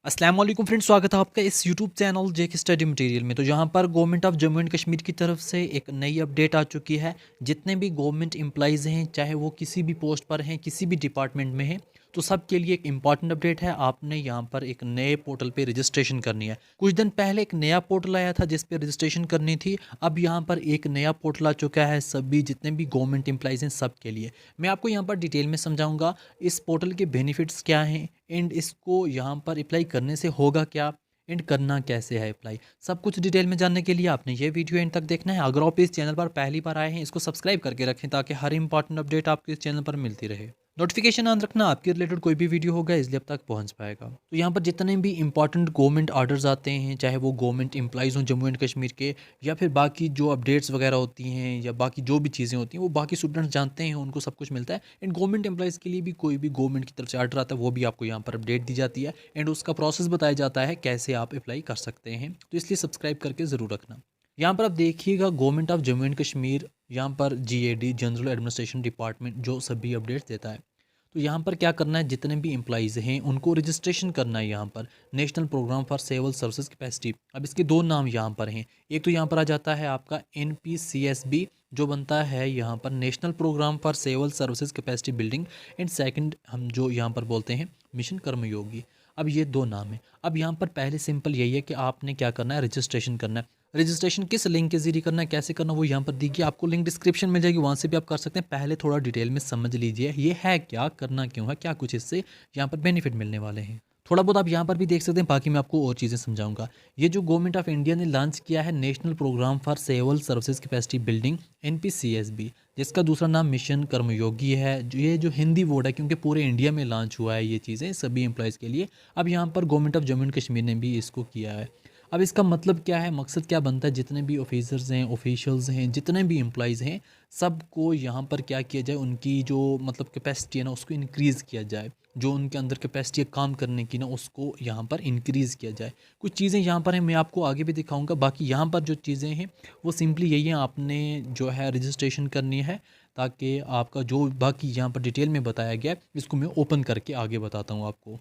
अस्सलाम वालेकुम फ्रेंड्स, स्वागत है आपका इस यूट्यूब चैनल जेके स्टडी मटेरियल में। तो यहाँ पर government of Jammu and Kashmir की तरफ से एक नई अपडेट आ चुकी है। जितने भी गवर्नमेंट एम्प्लॉइज़ हैं, चाहे वो किसी भी पोस्ट पर हैं, किसी भी डिपार्टमेंट में हैं, तो सब के लिए एक इम्पॉर्टेंट अपडेट है। आपने यहाँ पर एक नए पोर्टल पे रजिस्ट्रेशन करनी है। कुछ दिन पहले एक नया पोर्टल आया था जिस पे रजिस्ट्रेशन करनी थी। अब यहाँ पर एक नया पोर्टल आ चुका है सभी जितने भी गवर्नमेंट एम्प्लॉइज़ हैं सब के लिए। मैं आपको यहाँ पर डिटेल में समझाऊंगा इस पोर्टल के बेनिफिट्स क्या हैं एंड इसको यहाँ पर अप्लाई करने से होगा क्या एंड करना कैसे है अप्लाई। सब कुछ डिटेल में जानने के लिए आपने ये वीडियो एंड तक देखना है। अगर आप इस चैनल पर पहली बार आए हैं, इसको सब्सक्राइब करके रखें ताकि हर इंपॉर्टेंट अपडेट आपको इस चैनल पर मिलती रहे। नोटिफिकेशन ऑन रखना, आपके रिलेटेड कोई भी वीडियो होगा इसलिए अब तक पहुंच पाएगा। तो यहाँ पर जितने भी इंपॉर्टेंट गवर्नमेंट ऑर्डर्स आते हैं, चाहे वो गवर्नमेंट एम्प्लॉइज़ हों जम्मू एंड कश्मीर के, या फिर बाकी जो अपडेट्स वगैरह होती हैं या बाकी जो भी चीज़ें होती हैं वो बाकी स्टूडेंट्स जानते हैं, उनको सब कुछ मिलता है। एंड गवर्नमेंट एम्प्लॉइज़ के लिए भी कोई भी गवर्नमेंट की तरफ से ऑर्डर आता है वो भी आपको यहाँ पर अपडेट दी जाती है एंड उसका प्रोसेस बताया जाता है कैसे आप अप्लाई कर सकते हैं। तो इसलिए सब्सक्राइब करके ज़रूर रखना। यहाँ पर आप देखिएगा government of Jammu and Kashmir यहाँ पर जीएडी जनरल एडमिनिस्ट्रेशन डिपार्टमेंट जो सभी अपडेट्स देता है। तो यहाँ पर क्या करना है, जितने भी एम्प्लॉइज़ हैं उनको रजिस्ट्रेशन करना है यहाँ पर national programme for civil services capacity. अब इसके दो नाम यहाँ पर हैं। एक तो यहाँ पर आ जाता है आपका NPCSB जो बनता है यहाँ पर national programme for civil services capacity building, and second हम जो यहाँ पर बोलते हैं मिशन कर्मयोगी। अब ये दो नाम है। अब यहाँ पर पहले सिंपल यही है कि आपने क्या करना है, रजिस्ट्रेशन करना है। रजिस्ट्रेशन किस लिंक के जरिए करना है, कैसे करना है, वो यहाँ पर देखिए आपको लिंक डिस्क्रिप्शन में जाएगी, वहाँ से भी आप कर सकते हैं। पहले थोड़ा डिटेल में समझ लीजिए ये है क्या, करना क्यों है, क्या कुछ इससे यहाँ पर बेनिफिट मिलने वाले हैं। थोड़ा बहुत आप यहाँ पर भी देख सकते हैं, बाकी मैं आपको और चीज़ें समझाऊंगा। ये जो गवर्नमेंट ऑफ इंडिया ने लॉन्च किया है national programme for civil services capacity building NPCSB, जिसका दूसरा नाम मिशन कर्मयोगी है। ये जो हिंदी वर्ड है क्योंकि पूरे इंडिया में लॉन्च हुआ है ये चीज़ें सभी एम्प्लॉयज़ के लिए। अब यहाँ पर government of Jammu and Kashmir ने भी इसको किया है। अब इसका मतलब क्या है, मकसद क्या बनता है, जितने भी ऑफिसर्स हैं, ऑफिशियल्स हैं, जितने भी एम्प्लॉइज़ हैं, सबको यहाँ पर क्या किया जाए, उनकी जो मतलब कैपेसिटी है ना उसको इंक्रीज़ किया जाए। जो उनके अंदर कैपेसिटी है काम करने की ना उसको यहाँ पर इंक्रीज़ किया जाए। कुछ चीज़ें यहाँ पर हैं, मैं आपको आगे भी दिखाऊंगा। बाकी यहाँ पर जो चीज़ें हैं वो सिंपली यही है, आपने जो है रजिस्ट्रेशन करनी है ताकि आपका जो बाकी यहाँ पर डिटेल में बताया गया है इसको मैं ओपन करके आगे बताता हूँ आपको।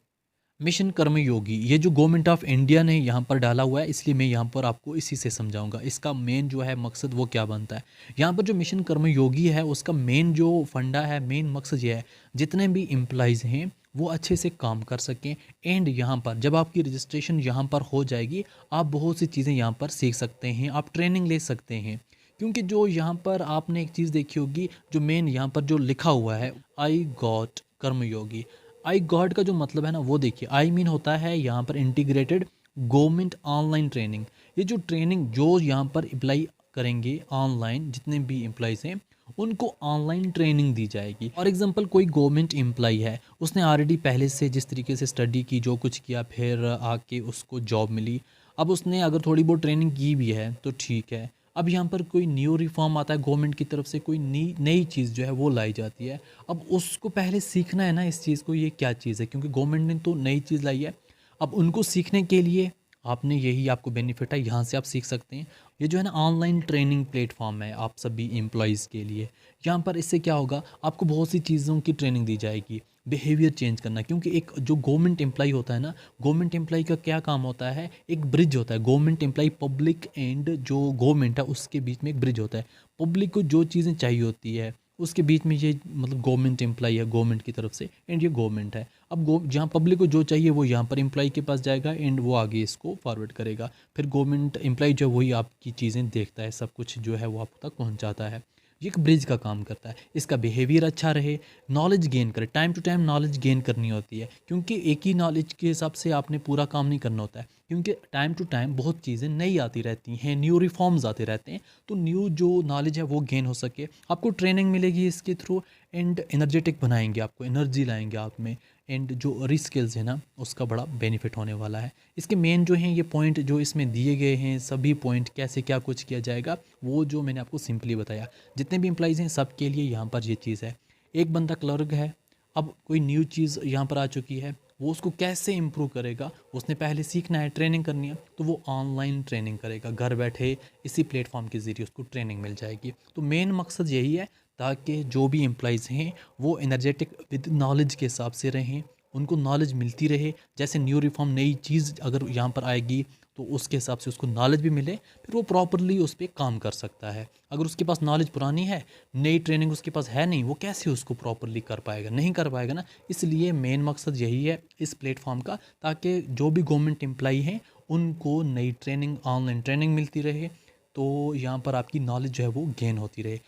मिशन कर्मयोगी ये जो गवर्नमेंट ऑफ इंडिया ने यहाँ पर डाला हुआ है, इसलिए मैं यहाँ पर आपको इसी से समझाऊंगा इसका मेन जो है मकसद वो क्या बनता है। यहाँ पर जो मिशन कर्मयोगी है उसका मेन जो फंडा है, मेन मकसद ये है जितने भी एम्प्लॉइज़ हैं वो अच्छे से काम कर सकें। एंड यहाँ पर जब आपकी रजिस्ट्रेशन यहाँ पर हो जाएगी, आप बहुत सी चीज़ें यहाँ पर सीख सकते हैं, आप ट्रेनिंग ले सकते हैं। क्योंकि जो यहाँ पर आपने एक चीज़ देखी होगी, जो मेन यहाँ पर जो लिखा हुआ है I got Karmayogi, I God का जो मतलब है ना वो देखिए, आई मीन होता है यहाँ पर इंटीग्रेटेड गवर्नमेंट ऑनलाइन ट्रेनिंग। ये जो ट्रेनिंग जो यहाँ पर अप्लाई करेंगे ऑनलाइन, जितने भी एम्प्लॉइज़ हैं उनको ऑनलाइन ट्रेनिंग दी जाएगी। फॉर एग्जांपल कोई गवर्नमेंट एम्प्लॉय है, उसने ऑलरेडी पहले से जिस तरीके से स्टडी की, जो कुछ किया, फिर आके उसको जॉब मिली। अब उसने अगर थोड़ी बहुत ट्रेनिंग की भी है तो ठीक है। अब यहाँ पर कोई न्यू रिफॉर्म आता है गवर्नमेंट की तरफ से, कोई नई चीज़ जो है वो लाई जाती है। अब उसको पहले सीखना है ना इस चीज़ को, ये क्या चीज़ है, क्योंकि गवर्नमेंट ने तो नई चीज़ लाई है। अब उनको सीखने के लिए आपने यही आपको बेनिफिट है, यहाँ से आप सीख सकते हैं। ये जो है ना ऑनलाइन ट्रेनिंग प्लेटफॉर्म है आप सभी एम्प्लॉयज़ के लिए। यहाँ पर इससे क्या होगा, आपको बहुत सी चीज़ों की ट्रेनिंग दी जाएगी। बिहेवियर चेंज करना, क्योंकि एक जो गवर्नमेंट एम्प्लॉय होता है ना, गवर्नमेंट एम्प्लॉय का क्या काम होता है, एक ब्रिज होता है। गवर्नमेंट एम्प्लॉय पब्लिक एंड जो गवर्नमेंट है उसके बीच में एक ब्रिज होता है। पब्लिक को जो चीज़ें चाहिए होती है उसके बीच में ये मतलब गवर्नमेंट एम्प्लॉय है गवर्नमेंट की तरफ से, एंड ये गवर्नमेंट है। अब जहाँ पब्लिक को जो चाहिए वो यहाँ पर एम्प्लॉय के पास जाएगा एंड वो आगे इसको फॉरवर्ड करेगा। फिर गवर्नमेंट एम्प्लॉय जो है वही आपकी चीज़ें देखता है, सब कुछ जो है वो आप तक पहुँचाता है। ये एक ब्रिज का काम करता है। इसका बिहेवियर अच्छा रहे, नॉलेज गेन करे, time to time knowledge gain करनी होती है, क्योंकि एक ही नॉलेज के हिसाब से आपने पूरा काम नहीं करना होता है। क्योंकि टाइम टू टाइम बहुत चीज़ें नई आती रहती हैं, न्यू रिफॉर्म्स आते रहते हैं। तो न्यू जो नॉलेज है वो गेन हो सके, आपको ट्रेनिंग मिलेगी इसके थ्रू, एंड एनर्जेटिक बनाएंगे, आपको एनर्जी लाएंगे आप में, एंड जो रिस्किल्स है ना उसका बड़ा बेनिफिट होने वाला है। इसके मेन जो हैं ये पॉइंट जो इसमें दिए गए हैं, सभी पॉइंट कैसे क्या कुछ किया जाएगा वो जो मैंने आपको सिंपली बताया। जितने भी एम्प्लॉइज़ हैं सब के लिए यहाँ पर ये चीज़ है। एक बंदा क्लर्क है, अब कोई न्यू चीज़ यहाँ पर आ चुकी है, वो उसको कैसे इम्प्रूव करेगा, उसने पहले सीखना है, ट्रेनिंग करनी है, तो वो ऑनलाइन ट्रेनिंग करेगा घर बैठे, इसी प्लेटफॉर्म के ज़रिए उसको ट्रेनिंग मिल जाएगी। तो मेन मकसद यही है ताकि जो भी एम्प्लॉइज़ हैं वो एनर्जेटिक विद नॉलेज के हिसाब से रहें, उनको नॉलेज मिलती रहे। जैसे न्यू रिफॉर्म नई चीज़ अगर यहाँ पर आएगी तो उसके हिसाब से उसको नॉलेज भी मिले, फिर वो प्रॉपरली उस पर काम कर सकता है। अगर उसके पास नॉलेज पुरानी है, नई ट्रेनिंग उसके पास है नहीं, वो कैसे उसको प्रॉपरली कर पाएगा? नहीं कर पाएगा ना। इसलिए मेन मकसद यही है इस प्लेटफॉर्म का, ताकि जो भी गवर्नमेंट एम्प्लॉई हैं उनको नई ट्रेनिंग, ऑनलाइन ट्रेनिंग मिलती रहे, तो यहाँ पर आपकी नॉलेज जो है वो गेन होती रहे।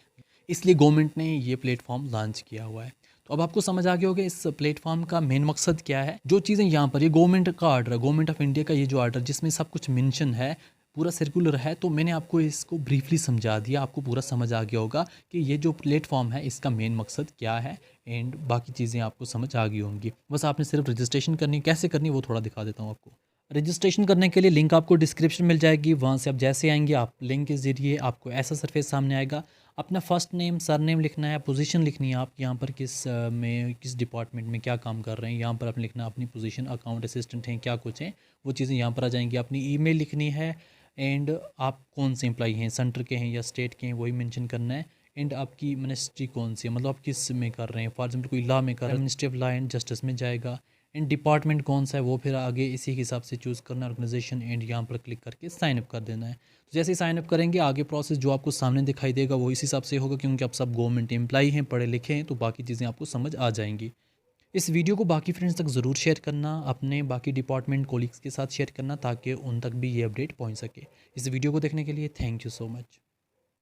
इसलिए गवर्नमेंट ने ये प्लेटफॉर्म लॉन्च किया हुआ है। तो अब आपको समझ आ गया होगा इस प्लेटफॉर्म का मेन मकसद क्या है। जो चीज़ें यहाँ पर, ये गवर्नमेंट का आर्डर है, गवर्नमेंट ऑफ इंडिया का ये जो आर्डर जिसमें सब कुछ मेंशन है, पूरा सर्कुलर है, तो मैंने आपको इसको ब्रीफली समझा दिया, आपको पूरा समझ आ गया होगा कि ये जो प्लेटफॉर्म है इसका मेन मकसद क्या है, एंड बाकी चीज़ें आपको समझ आ गई होंगी। बस आपने सिर्फ रजिस्ट्रेशन करनी, कैसे करनी वो थोड़ा दिखा देता हूँ आपको। रजिस्ट्रेशन करने के लिए लिंक आपको डिस्क्रिप्शन मिल जाएगी, वहाँ से आप जैसे आएंगे आप लिंक के ज़रिए आपको ऐसा सरफेस सामने आएगा। अपना फर्स्ट नेम, सर नेम लिखना है, पोजीशन लिखनी है, आप यहाँ पर किस डिपार्टमेंट में क्या काम कर रहे हैं, यहाँ पर आपने लिखना अपनी पोजीशन, अकाउंट असिस्टेंट हैं, क्या कुछ हैं, वो चीज़ें यहाँ पर आ जाएंगी। अपनी ईमेल लिखनी है, एंड आप कौन से एम्प्लॉई हैं, सेंटर के हैं या स्टेट के हैं, वही मेंशन करना है। एंड आपकी मिनिस्ट्री कौन सी है, मतलब आप किस में कर रहे हैं। फॉर एग्जाम्पल कोई लॉ में कर रहे हैं, ministry of law and justice में जाएगा। एंड डिपार्टमेंट कौन सा है वो फिर आगे इसी के हिसाब से चूज़ करना, ऑर्गेनाइजेशन, एंड यहाँ पर क्लिक करके साइन अप कर देना है। तो जैसे ही साइन अप करेंगे आगे प्रोसेस जो आपको सामने दिखाई देगा वो इस हिसाब से होगा, क्योंकि आप सब गवर्नमेंट एम्प्लॉई हैं, पढ़े लिखे हैं, तो बाकी चीज़ें आपको समझ आ जाएंगी। इस वीडियो को बाकी फ्रेंड्स तक ज़रूर शेयर करना, अपने बाकी डिपार्टमेंट कोलिग्स के साथ शेयर करना, ताकि उन तक भी ये अपडेट पहुँच सके। इस वीडियो को देखने के लिए थैंक यू सो मच।